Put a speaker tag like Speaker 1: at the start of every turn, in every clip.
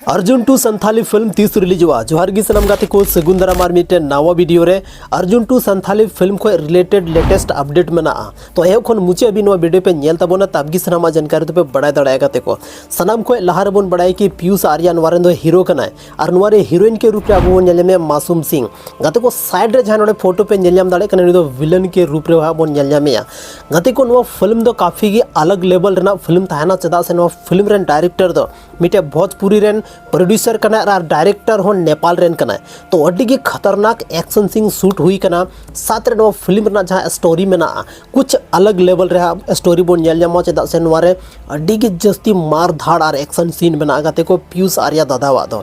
Speaker 1: Arjun two Santhali film 30 release हुआ। जोहार गी सनम गाते को सगुन दारामार मिटे नावा वीडियो रे अर्जुन टू संथाली फिल्म को रिलेटेड लेटेस्ट अपडेट मेना तो एह खन मुचे अभी नो वीडियो पे नेल तबोना तबगी सनामा जानकारी तो पे बड़ा दड़ा गाते को सनम को लहार बोन बड़ाई कि पीयूष आर्यन वारन दो हीरो कनाय और नोरे हीरोइन के रूप रे अबो नेल में मासूम सिंह गाते को साइड रे जहां फोटो पे नेलम दड़े कने दो विलन के रूप रे बोन नेलमेया गाते को नो फिल्म दो काफी गी अलग लेवल रेना फिल्म ताना चदा से नो फिल्म रेन डायरेक्टर दो मिटे भोजपुरी रेन प्रोड्यूसर कना और डायरेक्टर हो नेपाल रेन कना तो अड्डी की खतरनाक एक्शन सीन शूट हुई कना साथ रे नो फिल्म ना जहां स्टोरी में ना कुछ अलग लेवल रहा स्टोरी बोन नेल जामा चदा से नवारे अड्डी की जस्ती मार धाड़ और एक्शन सीन बना गाते को पीयूष आर्या दादा वादो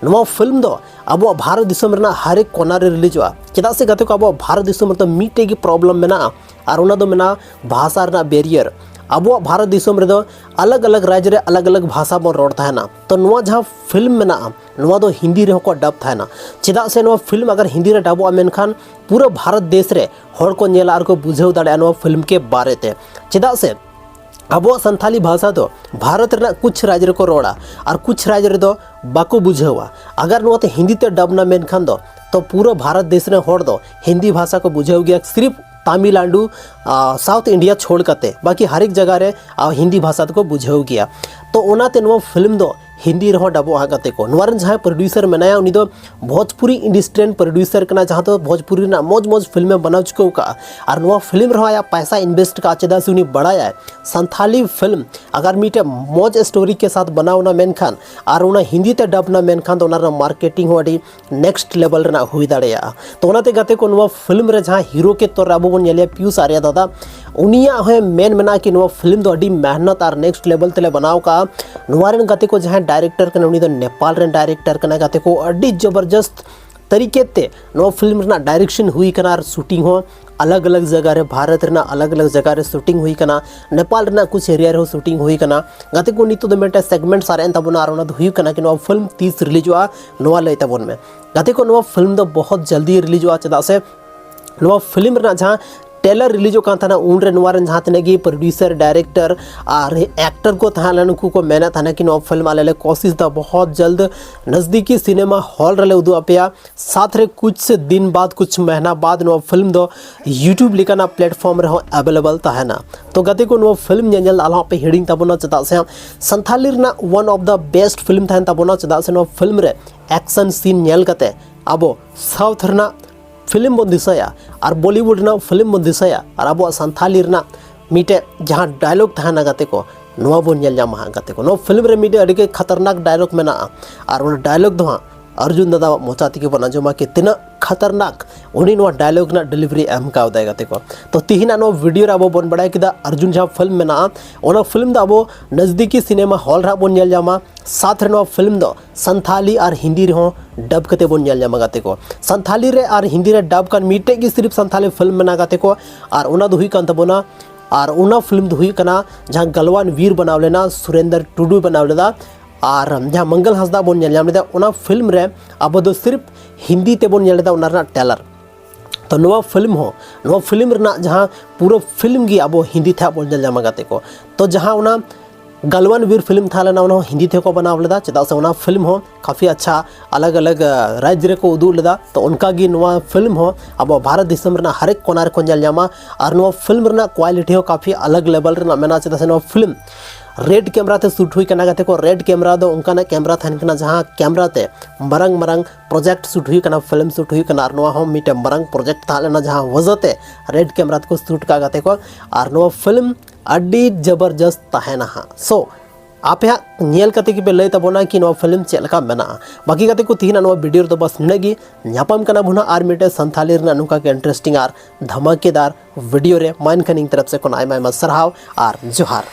Speaker 1: नवा फिल्म दो अब भारत दिसम रेना हर एक कोना रे रिलीज हुआ चदा से गाते को अब भारत दिसम तो मीटे की प्रॉब्लम में ना और उना दो मेना भाषा रेना बैरियर अब भारत दिसम रे अलग अलग राज्य रे अलग अलग भाषा बन रोड थाना तो नुआ जहाँ फिल्म में ना नुआ दो हिंदी रे को डब थाना चेदा से नुआ फिल्म अगर हिंदी रे डबो मेनखान पूरा भारत देश रे हर को नेला आर को बुझेव दाड़े नुआ फिल्म के बारे ते चेदा से अब संथाली भाषा तो भारत रे कुछ राज्य को रोड़ा और कुछ राज्य रे दो बाको बुझेवा अगर नुआ तो हिंदी ते डब ना मेनखान दो तो पूरा भारत देश रे हर दो हिंदी भाषा को बुझेव गया सिर्फ तमिलनाडु साउथ इंडिया छोड़ करते बाकी हर एक जगह रे हिंदी भाषा को बुझेव गया तो ओनाते नुआ फिल्म दो हिंदी रहो डबो आगते को नवारन जहाँ प्रोड्यूसर मेनाया उनी दो भोजपुरी इंडस्ट्रियन प्रोड्यूसर कना जहाँ तो भोजपुरी ना मौज मौज फिल्में बना चुके का और नुआ फिल्म रहा या पैसा इन्वेस्ट का चेदा से उन्हीं बढ़ाया है संथाली फिल्म अगर मीटे मौज स्टोरी के साथ बनाओ ना मेनखान और उन्हें हिंदी ते डब ना मेनखान तो उन्हें मार्केटिंग हो नेक्स्ट लेवल रे ना हुई दाड़ेया तो उन्हें गाते को नुआ फिल्म रे जहाँ हीरो के तौर अब बन नेले पीयूष आर्या दादा उनिया है मेन मेना कि नुआ फिल्म दो अड़ी मेहनत और नेक्स्ट लेवल तेले बनाओ का नुआरन गाते को जहाँ डायरेक्टर कने उनी दो नेपाल रेन डायरेक्टर कने गाते को अड्डी जबरदस्त तरीके ते नो फिल्म ना डायरेक्शन हुई कना और शूटिंग हो अलग अलग जगह रे भारत रे ना अलग अलग जगह रे शूटिंग हुई कना नेपाल रे ना कुछ एरिया रे शूटिंग हुई कना गाते को नितो दो मेटा सेगमेंट सारे तबना आरोना दो हुई कना कि नो फिल्म 30 रिलीज हुआ नोआ ले तबन में गाते को नो फिल्म दो बहुत जल्दी रिलीज हुआ चदा से नो फिल्म ना जहां टेलर रिलीज हो था उन रे नुआरन जहाँ तने की प्रोड्यूसर डायरेक्टर और एक्टर को तहाँ नुकू को मेहनत था कि नो फिल्म आले कोशिश था बहुत जल्द नज़दीकी सिनेमा हॉल रहे उदू अपया साथ रे कुछ दिन बाद कुछ महीना बाद नो फिल्म दो यूट्यूब लिखना प्लेटफॉर्म रहो अवेलेबल तहना तो गते को नो फिल्म नेल आला पे हिडिंग तबना चदा से संथाली रे one of the best film था तबना चदा से नो फिल्म रे एक्शन सीन नेल कते अब साउथ रे फिल्म बन दिसाया और बॉलीवुड ना फिल्म बन दिसाया और अब संथाली ना मीटे जहाँ डायलॉग तहना गाते को नवा बन नेल जामा गाते को नो फिल्म रे मीटे अड़ी के खतरनाक डायलॉग में ना और उन डायलॉग दो अर्जुन दादा मोचाती के बना जमा के तिना खतरनाक उन्हीं नो डायलॉग ना डिलीवरी एम का उदय गाते को तो तिहिना नो वीडियो रे अब बन बड़ाय किदा अर्जुन जहाँ फिल्म में ना ओना फिल्म दा अब नज़दीकी सिनेमा हॉल रा बन नेल जामा साथ रे नो फिल्म दो संथाली और हिंदी रे हो डब कते बन नेल जामा गाते को संथाली रे और हिंदी रे डब kan मीटे की सिर्फ संथाली फिल्म में ना गाते को और ओना दुही कान तबोना और ओना फिल्म दुही कना जहाँ गलवान वीर बनाव लेना सुरेंद्र टुडू बनाव लेदा और जहाँ मंगल हंसदा बन नेल जाम लेदा फिल्म रे अब दो सिर्फ हिंदी ते बन नेल लेदा उना टेलर तो नवा फिल्म ना जहाँ पूरा फिल्म की अब हिंदी था बन नेल जामा गाते को तो जहाँ उना गलवान वीर फिल्म था लेना उन्होंने हिंदी थे को बनाव लेदा चदा से उना फिल्म हो काफ़ी अच्छा अलग अलग राज्य को उदू लेदा तो उनका गी नवा फिल्म हो अब भारत दिसम रे हर एक कोना रे को नेल जामा और नवा फिल्म रे क्वालिटी हो काफ़ी अलग लेवल रे मेना चदा से नवा फिल्म रेड कैमरा ते शूट हुई कना गाते को रेड कैमरा दो उनका ना कैमरा थान कना जहाँ कैमरा ते मरंग मरंग प्रोजेक्ट शूट हुई कना फिल्म शूट हुई कना नवा हो मीटे मरंग प्रोजेक्ट था लेना जहाँ वजते रेड कैमरा को शूट का गाते को और नवा फिल्म अड्डी जबरदस्त तहना सो आप नेल कते की पे लय तबोना कि नवा फिल्म चेलका मेना बाकी कते को तिहिना नवा वीडियो तो बस नगी न्यापम कना बुना आर मिटे संथाली रे नुका के इंटरेस्टिंग आर धमाकेदार वीडियो रे माइन खनिंग तरफ से कोन आयमा सरहाव आर जोहार।